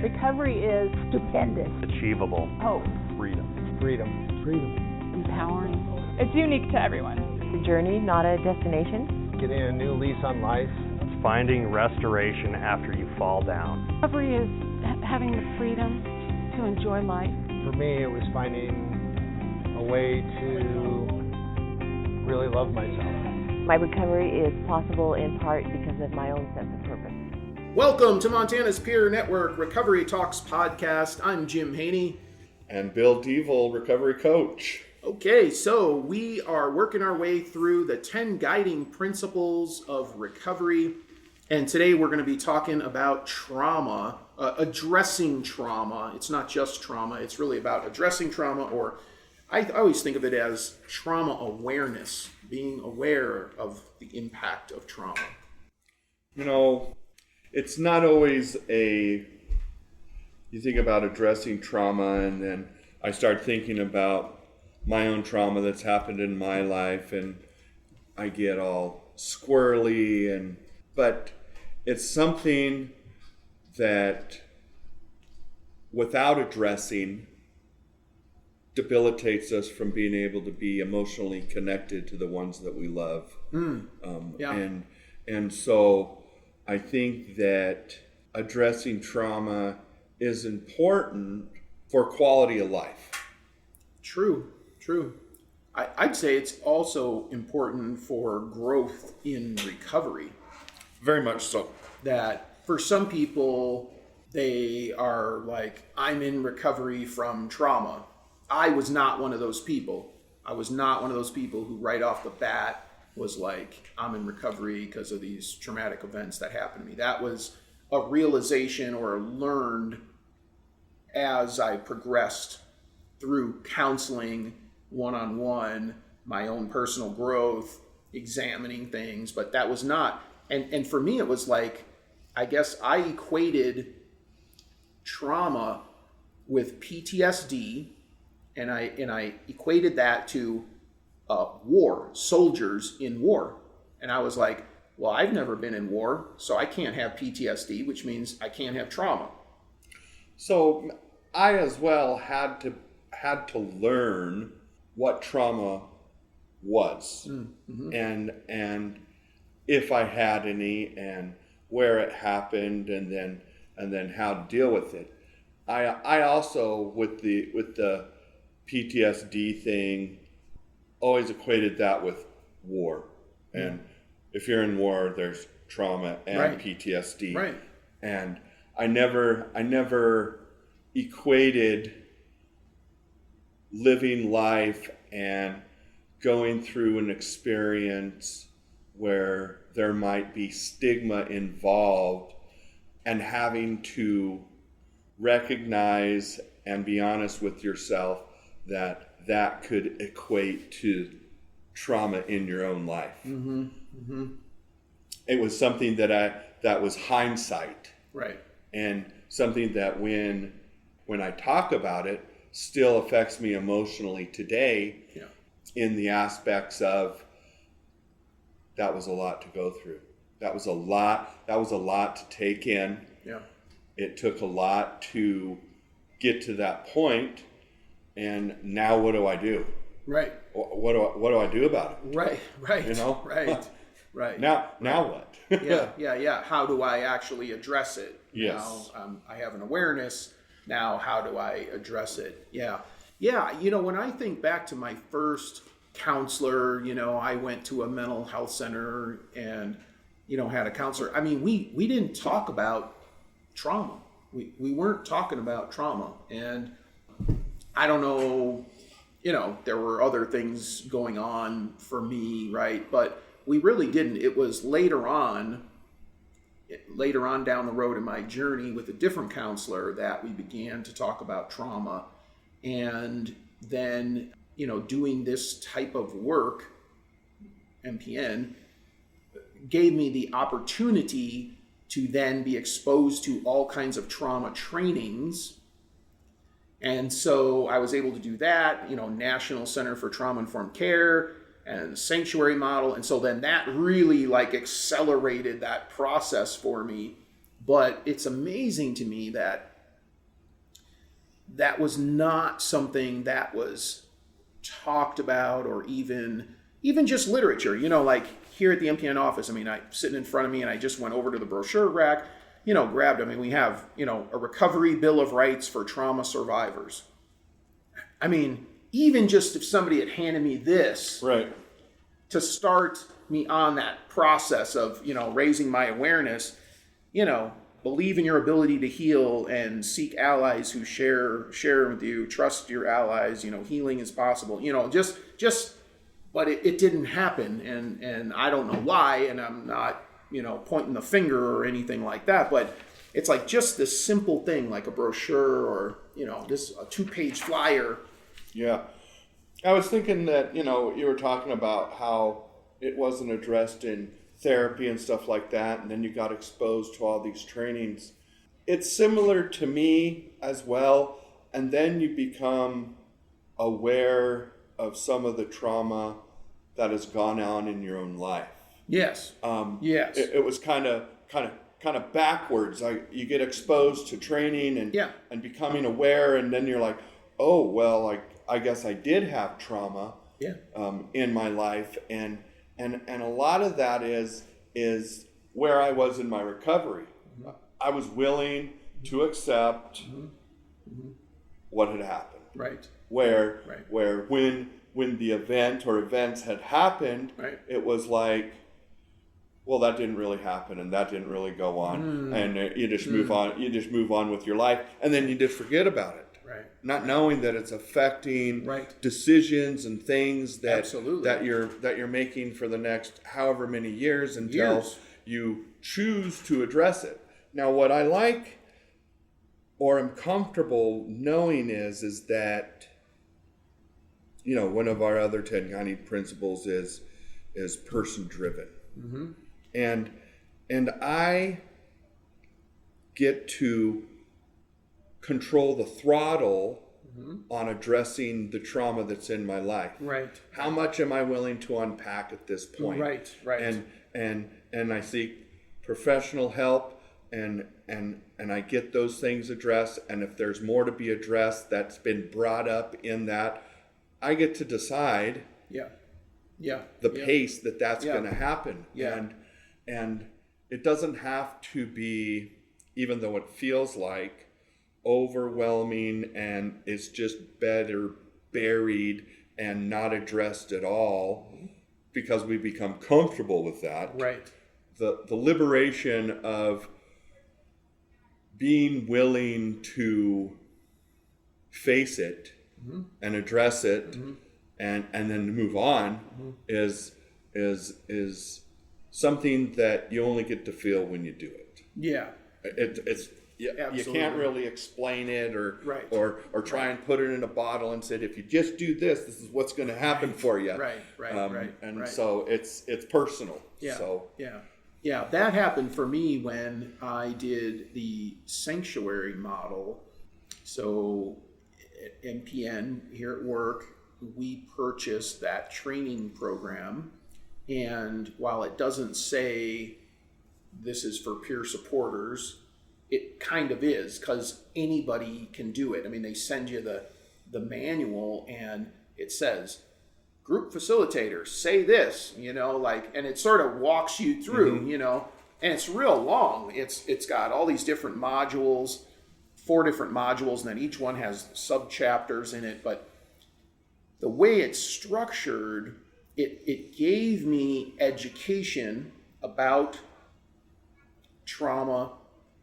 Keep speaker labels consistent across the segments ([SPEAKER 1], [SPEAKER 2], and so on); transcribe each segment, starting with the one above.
[SPEAKER 1] Recovery is stupendous.
[SPEAKER 2] Achievable.
[SPEAKER 1] Hope.
[SPEAKER 2] Freedom.
[SPEAKER 1] Empowering.
[SPEAKER 3] It's unique to everyone.
[SPEAKER 4] It's a journey, not a destination.
[SPEAKER 5] Getting a new lease on life.
[SPEAKER 2] It's finding restoration after you fall down.
[SPEAKER 1] Recovery is having the freedom to enjoy life.
[SPEAKER 5] For me, it was finding a way to really love myself.
[SPEAKER 4] My recovery is possible in part because of my own sense of purpose.
[SPEAKER 6] Welcome to Montana's Peer Network Recovery Talks podcast. I'm Jim Haney.
[SPEAKER 7] And Bill Devil, recovery coach.
[SPEAKER 6] Okay, so we are working our way through the 10 guiding principles of recovery. And today we're going to be talking about trauma, addressing trauma. It's not just trauma, it's really about addressing trauma, or I always think of it as trauma awareness, being aware of the impact of trauma.
[SPEAKER 7] You know, it's not always you think about addressing trauma, and then I start thinking about my own trauma that's happened in my life, and I get all squirrely, but it's something that without addressing debilitates us from being able to be emotionally connected to the ones that we love. And so I think that addressing trauma is important for quality of life.
[SPEAKER 6] True. I'd say it's also important for growth in recovery.
[SPEAKER 7] Very much so.
[SPEAKER 6] That for some people, they are like, I'm in recovery from trauma. I was not one of those people. I was not one of those people who right off the bat was like, I'm in recovery because of these traumatic events that happened to me. That was a realization or learned as I progressed through counseling, one-on-one, my own personal growth, examining things, but that was not, and for me it was like, I guess I equated trauma with PTSD, and I equated that to war, soldiers in war. And I was like, well, I've never been in war, so I can't have PTSD, which means I can't have trauma.
[SPEAKER 7] So I as well had to learn what trauma was, and if I had any, and where it happened, and then how to deal with it. I also with the PTSD thing always equated that with war, and if you're in war, there's trauma and PTSD,
[SPEAKER 6] right?
[SPEAKER 7] And I never equated living life and going through an experience where there might be stigma involved and having to recognize and be honest with yourself that could equate to trauma in your own life. It was something that was hindsight,
[SPEAKER 6] right?
[SPEAKER 7] And something that when I talk about it still affects me emotionally today, in the aspects of that was a lot to go through. That was a lot to take in.
[SPEAKER 6] Yeah.
[SPEAKER 7] It took a lot to get to that point, and now what do I do?
[SPEAKER 6] Right.
[SPEAKER 7] What do I do about it?
[SPEAKER 6] Right.
[SPEAKER 7] You know?
[SPEAKER 6] Right.
[SPEAKER 7] Now what?
[SPEAKER 6] Yeah. How do I actually address it?
[SPEAKER 7] Yes.
[SPEAKER 6] Now, I have an awareness. Now, how do I address it? Yeah. You know, when I think back to my first counselor, you know, I went to a mental health center and, you know, had a counselor. I mean, we didn't talk about trauma. We weren't talking about trauma. And I don't know, you know, there were other things going on for me, right? But we really didn't. It was later on down the road in my journey with a different counselor that we began to talk about trauma. And then, you know, doing this type of work, MPN, gave me the opportunity to then be exposed to all kinds of trauma trainings. And so I was able to do that, you know, National Center for Trauma-Informed Care and Sanctuary Model. And so then that really like accelerated that process for me. But it's amazing to me that that was not something that was talked about, or even just literature. Like here at the MPN office, I sitting in front of me, and I just went over to the brochure rack, grabbed, we have, a recovery bill of rights for trauma survivors. Even just if somebody had handed me this,
[SPEAKER 7] Right.
[SPEAKER 6] to start me on that process of, raising my awareness, believe in your ability to heal and seek allies who share with you, trust your allies, healing is possible, but it didn't happen. And I don't know why, and I'm not, pointing the finger or anything like that, but it's like just this simple thing, like a brochure or, just a 2-page flyer.
[SPEAKER 7] Yeah. I was thinking that, you were talking about how it wasn't addressed in therapy and stuff like that, and then you got exposed to all these trainings. It's similar to me as well, and then you become aware of some of the trauma that has gone on in your own life.
[SPEAKER 6] Yes. Yes.
[SPEAKER 7] It was kind of backwards. You get exposed to training and becoming aware, and then you're like, oh, well, I guess I did have trauma in my life, and a lot of that is where I was in my recovery. Mm-hmm. I was willing to accept what had happened.
[SPEAKER 6] Right.
[SPEAKER 7] Where when the event or events had happened, it was like, well, that didn't really happen, and that didn't really go on, and you just move on. You just move on with your life, and then you just forget about it.
[SPEAKER 6] Right.
[SPEAKER 7] Not knowing that it's affecting decisions and things that you're making for the next however many years until you choose to address it. Now, what I like or am comfortable knowing is that, one of our other 10 guiding principles is person driven. Mm-hmm. And I get to control the throttle on addressing the trauma that's in my life.
[SPEAKER 6] Right.
[SPEAKER 7] How much am I willing to unpack at this point?
[SPEAKER 6] Right.
[SPEAKER 7] And I seek professional help, and I get those things addressed, and if there's more to be addressed that's been brought up in that, I get to decide the pace that's going to happen. And it doesn't have to be, even though it feels like, overwhelming and it's just better buried and not addressed at all, because we become comfortable with that.
[SPEAKER 6] Right.
[SPEAKER 7] The liberation of being willing to face it and address it and then move on is something that you only get to feel when you do it.
[SPEAKER 6] Yeah.
[SPEAKER 7] You can't really explain it or try and put it in a bottle and say, if you just do this is what's going to happen for you. Right. So it's personal.
[SPEAKER 6] Yeah.
[SPEAKER 7] So
[SPEAKER 6] yeah, that happened for me when I did the sanctuary model. So at MPN here at work, we purchased that training program, and while it doesn't say this is for peer supporters, it kind of is, because anybody can do it. They send you the manual, and it says, group facilitators, say this, and it sort of walks you through, and it's real long. It's got all these different modules, 4 different modules, and then each one has sub-chapters in it. But the way it's structured, it gave me education about trauma,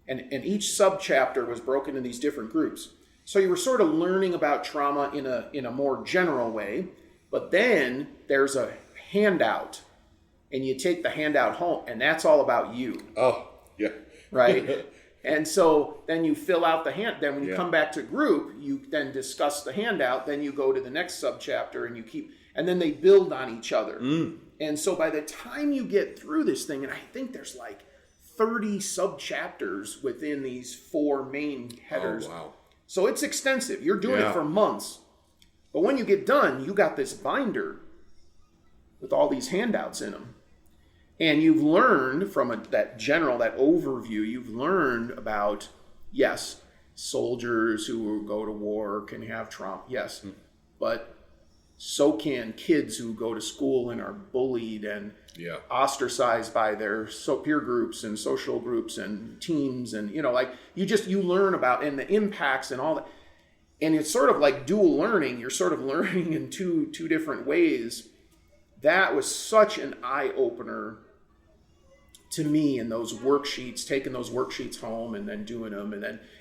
[SPEAKER 6] and each sub-chapter was broken into these different groups. So you were sort of learning about trauma in a more general way, but then there's a handout, and you take the handout home, and that's all about you.
[SPEAKER 7] Oh, yeah.
[SPEAKER 6] Right? And so then you fill out the then when you come back to group, you then discuss the handout, then you go to the next sub-chapter, and then they build on each other. And so by the time you get through this thing, and I think there's like 30 sub-chapters within these 4 main headers.
[SPEAKER 7] Oh, wow.
[SPEAKER 6] So it's extensive. You're doing it for months. But when you get done, you got this binder with all these handouts in them. And you've learned from that overview, you've learned about, yes, soldiers who go to war can have trauma, yes, but so can kids who go to school and are bullied and ostracized by their peer groups and social groups and teams, and like you learn about and the impacts and all that. And it's sort of like dual learning. You're sort of learning in two different ways. That was such an eye-opener to me in those worksheets, taking those worksheets home and then doing them.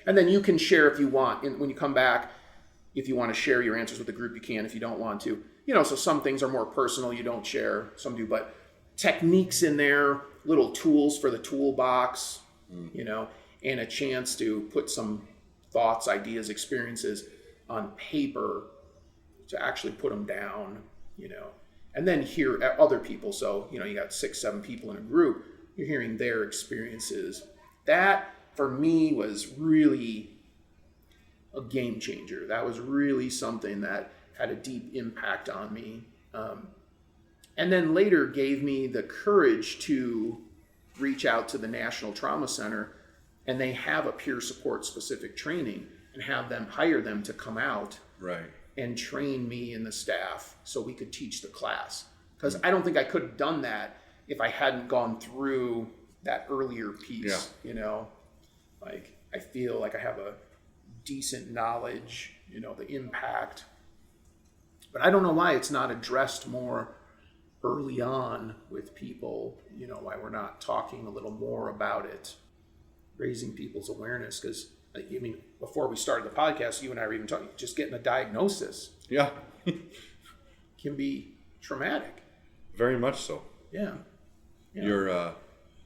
[SPEAKER 6] And then you can share if you want. And when you come back, if you want to share your answers with the group, you can. If you don't want to. So some things are more personal, you don't share. Some do. But techniques in there, little tools for the toolbox, and a chance to put some thoughts, ideas, experiences on paper to actually put them down, and then hear other people. So, you got 6-7 people in a group, you're hearing their experiences. That for me was really a game changer. That was really something that had a deep impact on me. And then later gave me the courage to reach out to the National Trauma Center, and they have a peer support specific training, and have them hire them to come out and train me and the staff so we could teach the class. Because I don't think I could have done that if I hadn't gone through that earlier piece. Like I feel like I have a decent knowledge, the impact. But I don't know why it's not addressed more early on with people, why we're not talking a little more about it, raising people's awareness. Because before we started the podcast, you and I were even talking, just getting a diagnosis can be traumatic.
[SPEAKER 7] Very much so.
[SPEAKER 6] Yeah.
[SPEAKER 7] You're,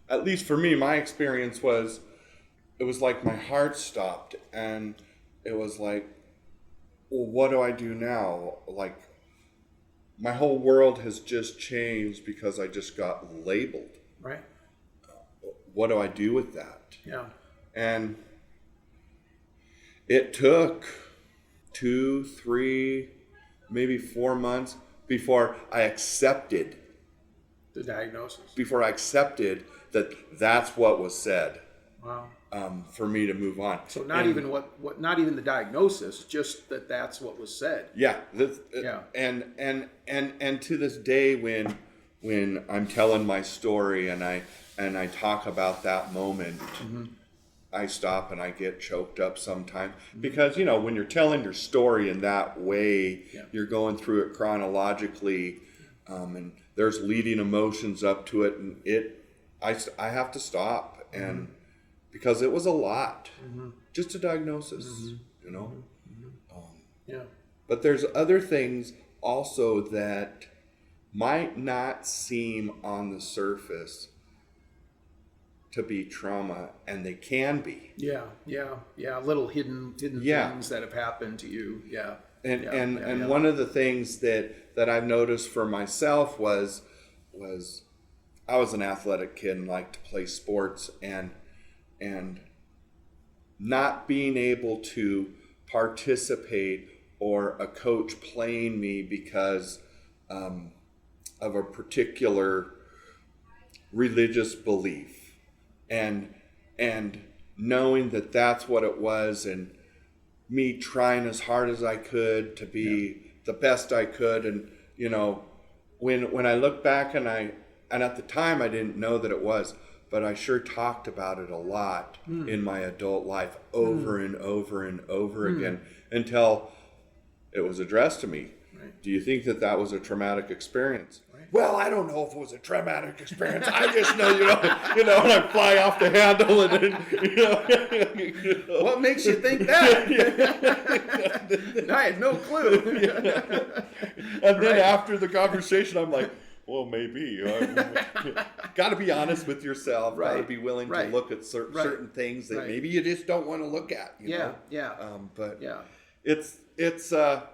[SPEAKER 7] at least for me, my experience was, it was like my heart stopped, and it was like, well, what do I do now? Like, my whole world has just changed because I just got labeled.
[SPEAKER 6] Right.
[SPEAKER 7] What do I do with that?
[SPEAKER 6] Yeah.
[SPEAKER 7] And it took 2, 3, maybe 4 months before I accepted
[SPEAKER 6] the diagnosis.
[SPEAKER 7] Before I accepted that that's what was said.
[SPEAKER 6] Wow.
[SPEAKER 7] For me to move on.
[SPEAKER 6] So not even the diagnosis, just that's what was said.
[SPEAKER 7] Yeah.
[SPEAKER 6] Yeah.
[SPEAKER 7] And to this day, when I'm telling my story and I talk about that moment, I stop and I get choked up sometimes because when you're telling your story in that way, you're going through it chronologically, and there's leading emotions up to it, and I have to stop and. Because it was a lot, just a diagnosis, But there's other things also that might not seem on the surface to be trauma, and they can be.
[SPEAKER 6] Yeah. Little hidden things that have happened to you. Yeah.
[SPEAKER 7] And one of the things that I've noticed for myself was I was an athletic kid and liked to play sports, and not being able to participate or a coach playing me because of a particular religious belief, and knowing that that's what it was, and me trying as hard as I could to be the best I could, and when I look back and at the time I didn't know that it was. But I sure talked about it a lot in my adult life over and over and over again until it was addressed to me. Right. Do you think that was a traumatic experience? Right. Well, I don't know if it was a traumatic experience. I just know, and I fly off the handle and
[SPEAKER 6] What makes you think that? I had no clue.
[SPEAKER 7] And then after the conversation, I'm like, well, maybe. Got to be honest with yourself. Got to be willing to look at certain things that maybe you just don't want to look at. You know? But it's a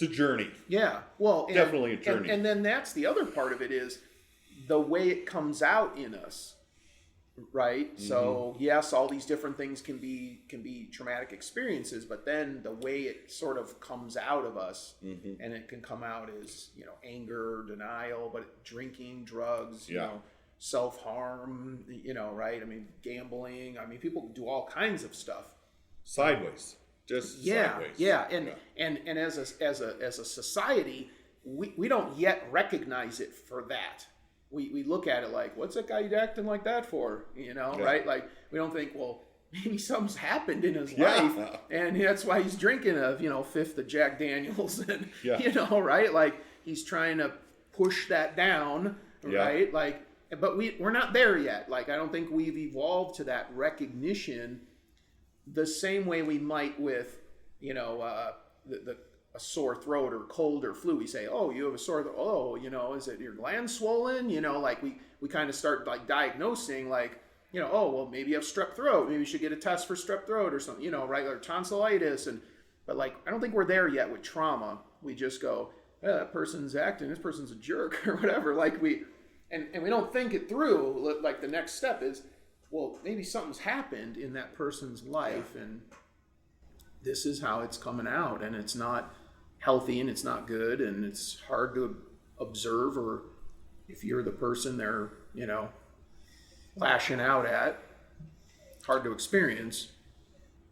[SPEAKER 7] journey.
[SPEAKER 6] Yeah. Well,
[SPEAKER 7] definitely a journey.
[SPEAKER 6] And then that's the other part of it is the way it comes out in us. Right. Mm-hmm. So yes, all these different things can be traumatic experiences, but then the way it sort of comes out of us, and it can come out as anger, denial, but drinking, drugs, self-harm, right? I mean, gambling. I mean, people do all kinds of stuff.
[SPEAKER 7] sideways. Just sideways.
[SPEAKER 6] And as a society, we don't yet recognize it for that. We look at it like, what's that guy acting like that for? Right? Like, we don't think, well, maybe something's happened in his life, and that's why he's drinking a fifth of Jack Daniels, and right? Like, he's trying to push that down, right? Like, but we're not there yet. Like, I don't think we've evolved to that recognition the same way we might with, a sore throat or cold or flu. We say, oh, you have a sore throat. Oh, is it your gland swollen? Like we kind of start like diagnosing like, oh, well, maybe you have strep throat. Maybe you should get a test for strep throat or something, right? Or tonsillitis. But like, I don't think we're there yet with trauma. We just go, that person's acting, this person's a jerk or whatever. Like and we don't think it through. Like the next step is, well, maybe something's happened in that person's life and this is how it's coming out, and it's not healthy and it's not good and it's hard to observe, or if you're the person they're, lashing out at, hard to experience.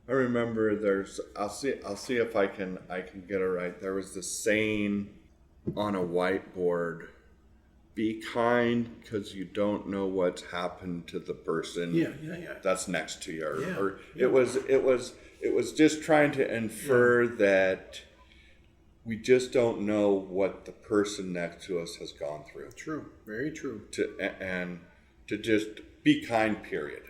[SPEAKER 7] I remember I'll see if I can get it right. There was this saying on a whiteboard: be kind because you don't know what's happened to the person that's next to you. It was just trying to infer that we just don't know what the person next to us has gone through.
[SPEAKER 6] True, very true.
[SPEAKER 7] And to just be kind, period.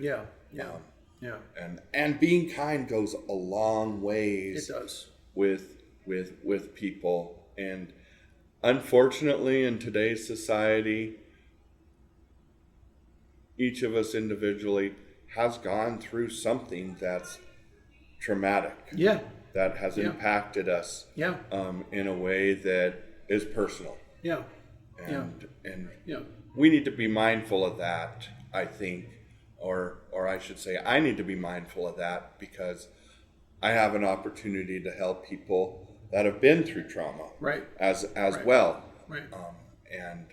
[SPEAKER 7] And being kind goes a long ways.
[SPEAKER 6] It does.
[SPEAKER 7] With people, and unfortunately in today's society, each of us individually has gone through something that's traumatic. That has impacted us. In a way that is personal. And we need to be mindful of that, I think, or I should say, I need to be mindful of that because I have an opportunity to help people that have been through trauma, as well, and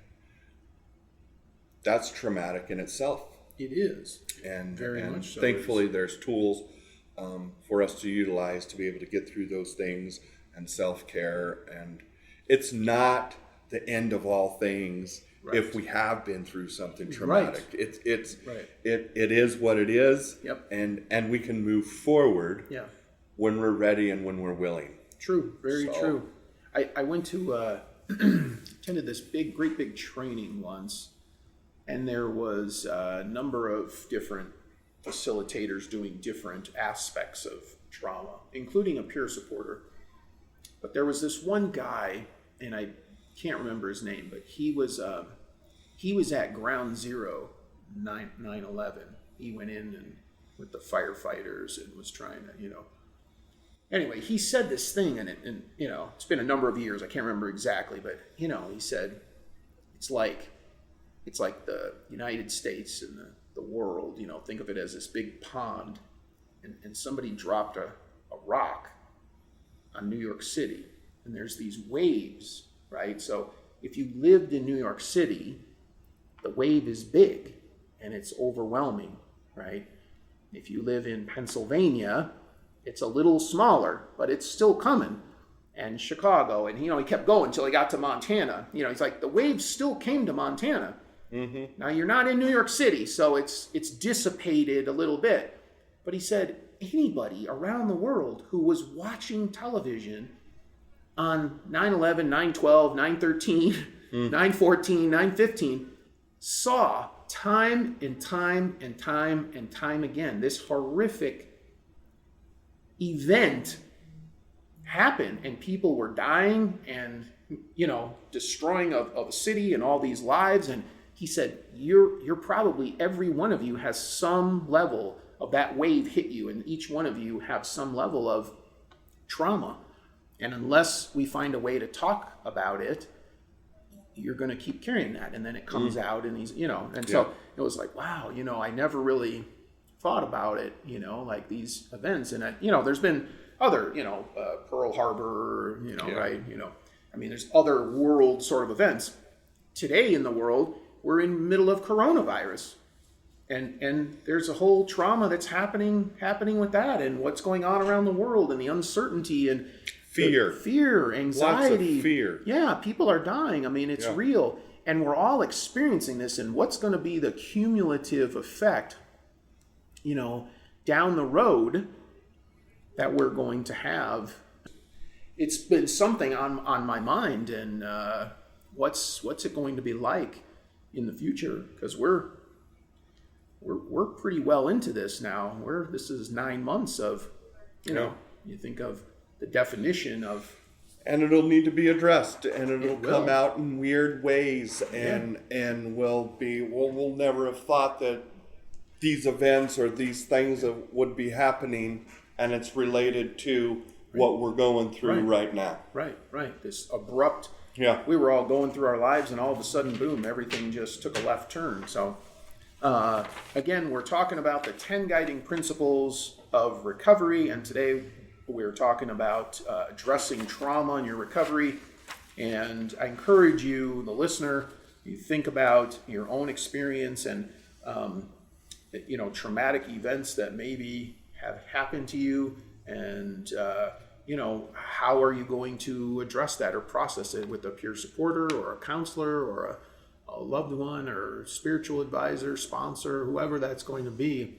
[SPEAKER 7] that's traumatic in itself.
[SPEAKER 6] It is,
[SPEAKER 7] and
[SPEAKER 6] very much so.
[SPEAKER 7] Thankfully, there's tools for us to utilize to be able to get through those things, and self-care, and it's not the end of all things. If we have been through something traumatic, it is what it is, and we can move forward when we're ready and when we're willing.
[SPEAKER 6] True, very true. I went to attended this great big training once, and there was a number of different facilitators doing different aspects of trauma, including a peer supporter. But there was this one guy, and I can't remember his name, but he was at Ground Zero 9/11. He went in and with the firefighters and was trying to, Anyway, he said this thing, and it's been a number of years. I can't remember exactly, but he said it's like the United States and the world. Think of it as this big pond, and somebody dropped a rock on New York City, and there's these waves, right? So if you lived in New York City, the wave is big and it's overwhelming, right? If you live in Pennsylvania, it's a little smaller, but it's still coming. And Chicago, and he kept going until he got to Montana. He's like, the waves still came to Montana. Mm-hmm. Now you're not in New York City, so it's dissipated a little bit. But he said anybody around the world who was watching television on 9/11, 9/12, 9/13, 9/14, 9/15 saw time and time and time and time again this horrific event happen, and people were dying and destroying of a city and all these lives. And he said you're probably, every one of you has some level of that wave hit you, and each one of you have some level of trauma, and unless we find a way to talk about it, you're going to keep carrying that, and then it comes out in these, so it was like, wow, I never really thought about it, like these events. And there's been other, Pearl Harbor, right, there's other world sort of events. Today in the world, we're in the middle of coronavirus, And there's a whole trauma that's happening with that, and what's going on around the world, and the uncertainty and fear, anxiety,
[SPEAKER 7] lots of fear.
[SPEAKER 6] Yeah, people are dying. I mean, it's real, and we're all experiencing this. And what's going to be the cumulative effect, down the road that we're going to have? It's been something on my mind, and what's it going to be like in the future? Because we're pretty well into this now. This is 9 months of, you think of the definition of,
[SPEAKER 7] and it'll need to be addressed, and it'll come out in weird ways, and we'll never have thought that these events or these things would be happening, and it's related to what we're going through right now.
[SPEAKER 6] Right. This abrupt.
[SPEAKER 7] Yeah.
[SPEAKER 6] We were all going through our lives, and all of a sudden, boom! Everything just took a left turn. So. Again, we're talking about the 10 guiding principles of recovery, and today we're talking about addressing trauma in your recovery. And I encourage you, the listener, you think about your own experience and traumatic events that maybe have happened to you, and how are you going to address that or process it with a peer supporter or a counselor or a loved one or spiritual advisor, sponsor, whoever that's going to be.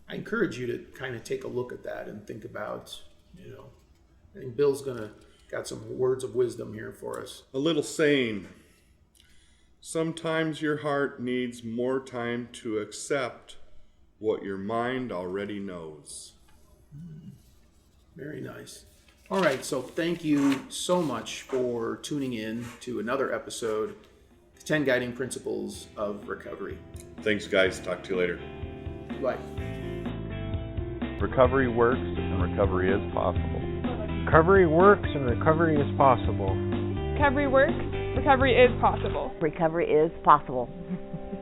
[SPEAKER 6] I encourage you to kind of take a look at that and think about, I think Bill's got some words of wisdom here for us.
[SPEAKER 7] A little saying: sometimes your heart needs more time to accept what your mind already knows.
[SPEAKER 6] Very nice. All right, so thank you so much for tuning in to another episode, 10 Guiding Principles of Recovery.
[SPEAKER 7] Thanks, guys. Talk to you later.
[SPEAKER 6] Bye.
[SPEAKER 2] Recovery works and recovery is possible.
[SPEAKER 3] Recovery works and recovery is possible.
[SPEAKER 8] Recovery works, recovery is possible.
[SPEAKER 4] Recovery is possible.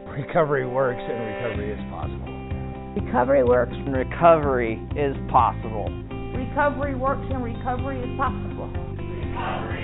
[SPEAKER 3] Recovery works and recovery is possible.
[SPEAKER 9] Recovery works and recovery is possible.
[SPEAKER 10] Recovery works and recovery is possible. Recovery